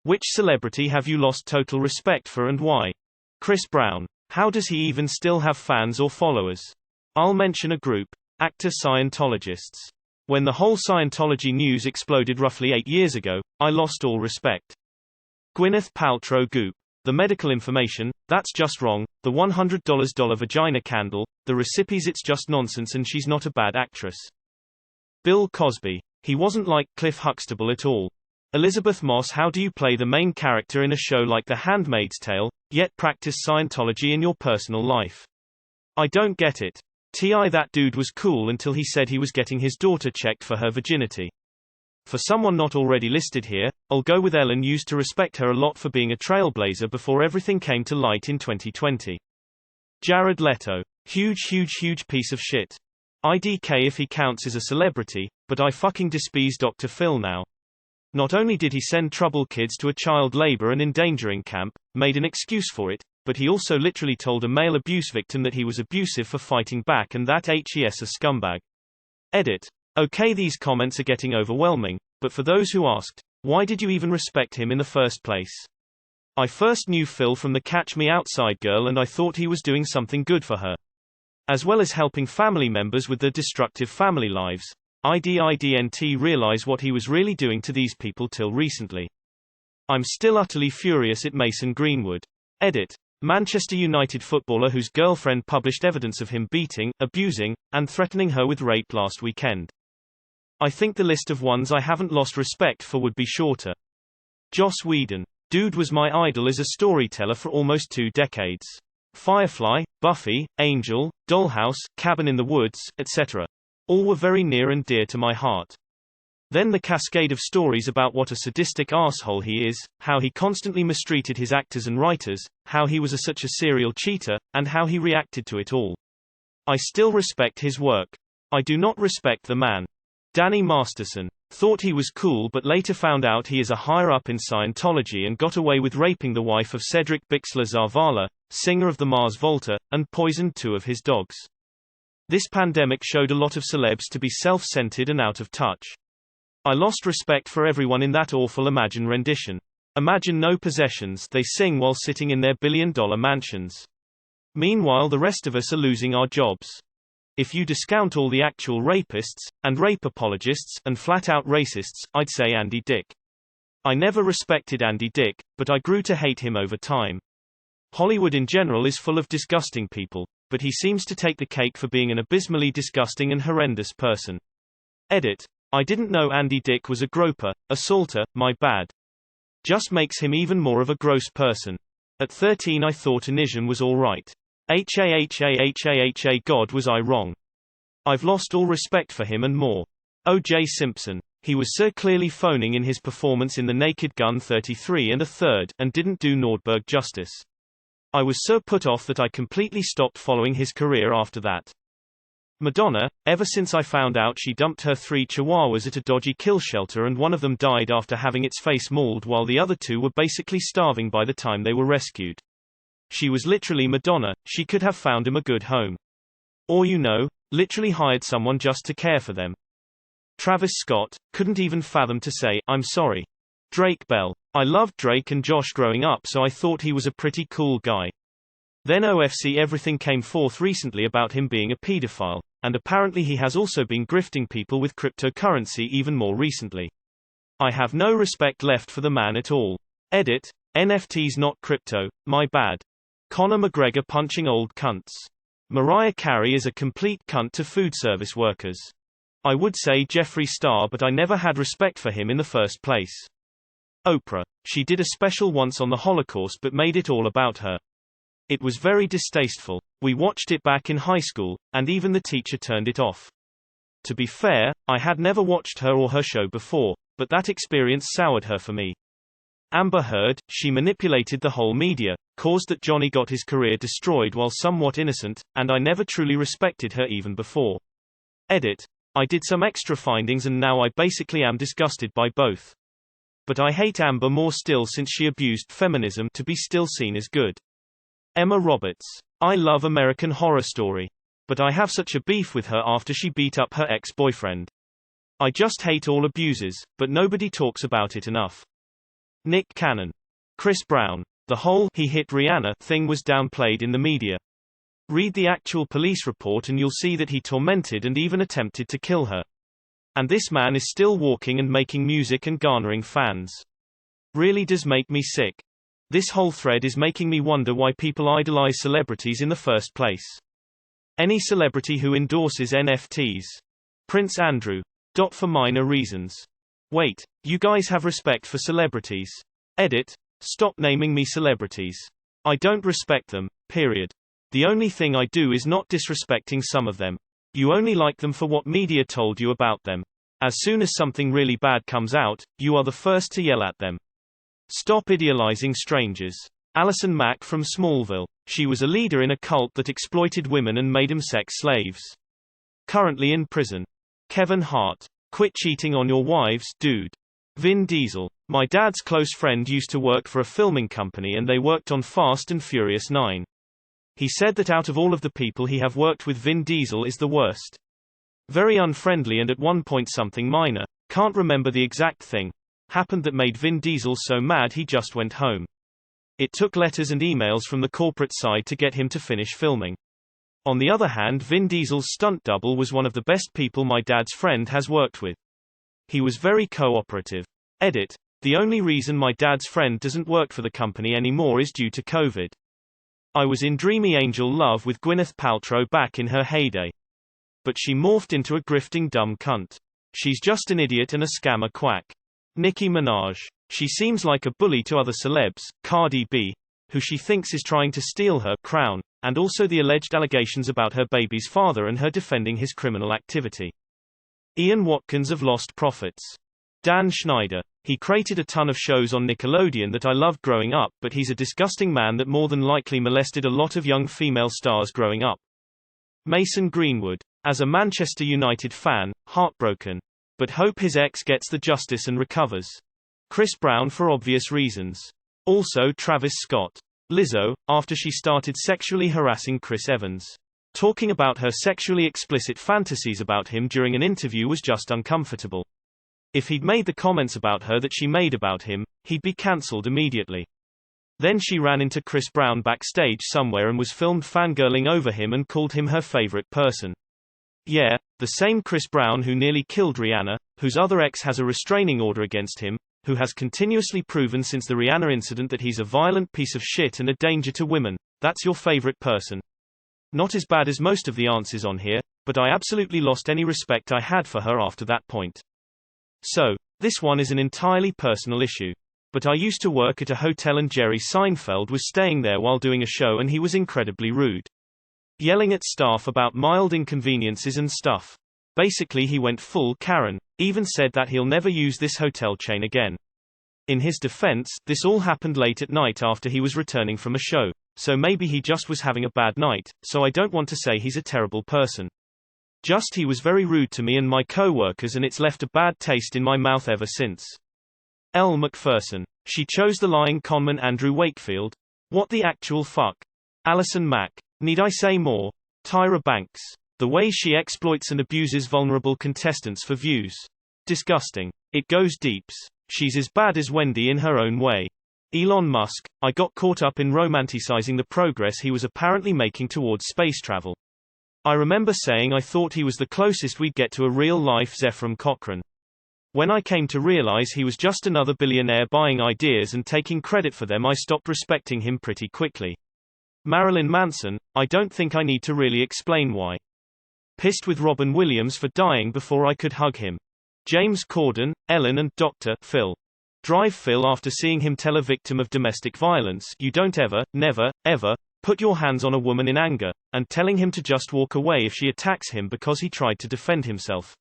Which celebrity have you lost total respect for and why? Chris Brown. How does he even still have fans or followers? I'll mention a group. Actor Scientologists. When the whole Scientology news exploded roughly 8 years ago, I lost all respect. Gwyneth Paltrow Goop. The medical information, that's just wrong, the $100 vagina candle, the recipes it's just nonsense and she's not a bad actress. Bill Cosby. He wasn't like Cliff Huxtable at all. Elizabeth Moss. How do you play the main character in a show like The Handmaid's Tale, yet practice Scientology in your personal life? I don't get it. T.I. That dude was cool until he said he was getting his daughter checked for her virginity. For someone not already listed here, I'll go with Ellen. Used to respect her a lot for being a trailblazer before everything came to light in 2020. Jared Leto. Huge piece of shit. IDK if he counts as a celebrity, but I fucking despise Dr. Phil now. Not only did he send trouble kids to a child labor and endangering camp, made an excuse for it, but he also literally told a male abuse victim that he was abusive for fighting back and that he's a scumbag. Edit. Okay, these comments are getting overwhelming, but for those who asked, why did you even respect him in the first place? I first knew Phil from the Catch Me Outside girl and I thought he was doing something good for her. As well as helping family members with their destructive family lives, I didn't realize what he was really doing to these people till recently. I'm still utterly furious at Mason Greenwood. Edit. Manchester United footballer whose girlfriend published evidence of him beating, abusing, and threatening her with rape last weekend. I think the list of ones I haven't lost respect for would be shorter. Joss Whedon. Dude was my idol as a storyteller for almost 2 decades. Firefly, Buffy, Angel, Dollhouse, Cabin in the Woods, etc. All were very near and dear to my heart. Then the cascade of stories about what a sadistic asshole he is, how he constantly mistreated his actors and writers, how he was such a serial cheater, and how he reacted to it all. I still respect his work. I do not respect the man. Danny Masterson. Thought he was cool but later found out he is a higher-up in Scientology and got away with raping the wife of Cedric Bixler-Zavala, singer of the Mars Volta, and poisoned 2 of his dogs. This pandemic showed a lot of celebs to be self-centered and out of touch. I lost respect for everyone in that awful Imagine rendition. Imagine no possessions, they sing while sitting in their billion-dollar mansions. Meanwhile the rest of us are losing our jobs. If you discount all the actual rapists, and rape apologists, and flat-out racists, I'd say Andy Dick. I never respected Andy Dick, but I grew to hate him over time. Hollywood in general is full of disgusting people, but he seems to take the cake for being an abysmally disgusting and horrendous person. Edit. I didn't know Andy Dick was a groper, assaulter, my bad. Just makes him even more of a gross person. At 13 I thought Onision was alright. God, was I wrong. I've lost all respect for him and more. J Simpson. He was so clearly phoning in his performance in The Naked Gun 33 and a third, and didn't do Nordberg justice. I was so put off that I completely stopped following his career after that. Madonna. Ever since I found out she dumped her 3 chihuahuas at a dodgy kill shelter and one of them died after having its face mauled while the other 2 were basically starving by the time they were rescued. She was literally Madonna. She could have found him a good home. Or literally hired someone just to care for them. Travis Scott. Couldn't even fathom to say, I'm sorry. Drake Bell. I loved Drake and Josh growing up so I thought he was a pretty cool guy. Then OFC everything came forth recently about him being a pedophile, and apparently he has also been grifting people with cryptocurrency even more recently. I have no respect left for the man at all. Edit. NFTs not crypto, my bad. Conor McGregor punching old cunts. Mariah Carey is a complete cunt to food service workers. I would say Jeffree Star but I never had respect for him in the first place. Oprah. She did a special once on the Holocaust but made it all about her. It was very distasteful. We watched it back in high school, and even the teacher turned it off. To be fair, I had never watched her or her show before, but that experience soured her for me. Amber Heard. She manipulated the whole media, caused that Johnny got his career destroyed while somewhat innocent, and I never truly respected her even before. Edit. I did some extra findings and now I basically am disgusted by both. But I hate Amber more still since she abused feminism to be still seen as good. Emma Roberts. I love American Horror Story. But I have such a beef with her after she beat up her ex-boyfriend. I just hate all abusers, but nobody talks about it enough. Nick Cannon. Chris Brown. The whole "he hit Rihanna" thing was downplayed in the media. Read the actual police report and you'll see that he tormented and even attempted to kill her. And this man is still walking and making music and garnering fans. Really does make me sick. This whole thread is making me wonder why people idolize celebrities in the first place. Any celebrity who endorses NFTs. Prince Andrew. For minor reasons. Wait, you guys have respect for celebrities? Edit. Stop naming me celebrities. I don't respect them, period. The only thing I do is not disrespecting some of them. You only like them for what media told you about them. As soon as something really bad comes out, you are the first to yell at them. Stop idealizing strangers. Allison Mack from Smallville. She was a leader in a cult that exploited women and made them sex slaves. Currently in prison. Kevin Hart. Quit cheating on your wives, dude. Vin Diesel. My dad's close friend used to work for a filming company and they worked on Fast and Furious 9. He said that out of all of the people he have worked with, Vin Diesel is the worst. Very unfriendly and at one point something minor, can't remember the exact thing, happened that made Vin Diesel so mad he just went home. It took letters and emails from the corporate side to get him to finish filming. On the other hand, Vin Diesel's stunt double was one of the best people my dad's friend has worked with. He was very cooperative. Edit. The only reason my dad's friend doesn't work for the company anymore is due to COVID. I was in dreamy angel love with Gwyneth Paltrow back in her heyday. But she morphed into a grifting dumb cunt. She's just an idiot and a scammer quack. Nicki Minaj. She seems like a bully to other celebs, Cardi B, who she thinks is trying to steal her crown, and also the alleged allegations about her baby's father and her defending his criminal activity. Ian Watkins of Lost Prophets. Dan Schneider. He created a ton of shows on Nickelodeon that I loved growing up, but he's a disgusting man that more than likely molested a lot of young female stars growing up. Mason Greenwood. As a Manchester United fan, heartbroken. But hope his ex gets the justice and recovers. Chris Brown for obvious reasons. Also Travis Scott. Lizzo, after she started sexually harassing Chris Evans. Talking about her sexually explicit fantasies about him during an interview was just uncomfortable. If he'd made the comments about her that she made about him, he'd be cancelled immediately. Then she ran into Chris Brown backstage somewhere and was filmed fangirling over him and called him her favorite person. Yeah, the same Chris Brown who nearly killed Rihanna, whose other ex has a restraining order against him, who has continuously proven since the Rihanna incident that he's a violent piece of shit and a danger to women. That's your favorite person. Not as bad as most of the answers on here, but I absolutely lost any respect I had for her after that point. So, this one is an entirely personal issue. But I used to work at a hotel and Jerry Seinfeld was staying there while doing a show and he was incredibly rude. Yelling at staff about mild inconveniences and stuff. Basically he went full Karen, even said that he'll never use this hotel chain again. In his defense, this all happened late at night after he was returning from a show, so maybe he just was having a bad night, so I don't want to say he's a terrible person. Just he was very rude to me and my co-workers and it's left a bad taste in my mouth ever since. Elle Macpherson. She chose the lying conman Andrew Wakefield. What the actual fuck? Allison Mack. Need I say more? Tyra Banks. The way she exploits and abuses vulnerable contestants for views. Disgusting. It goes deeps. She's as bad as Wendy in her own way. Elon Musk. I got caught up in romanticizing the progress he was apparently making towards space travel. I remember saying I thought he was the closest we'd get to a real-life Zephram Cochrane. When I came to realize he was just another billionaire buying ideas and taking credit for them, I stopped respecting him pretty quickly. Marilyn Manson. I don't think I need to really explain why. Pissed with Robin Williams for dying before I could hug him. James Corden, Ellen and Dr. Phil. Drive Phil after seeing him tell a victim of domestic violence, "You don't ever, never, ever, put your hands on a woman in anger," and telling him to just walk away if she attacks him because he tried to defend himself.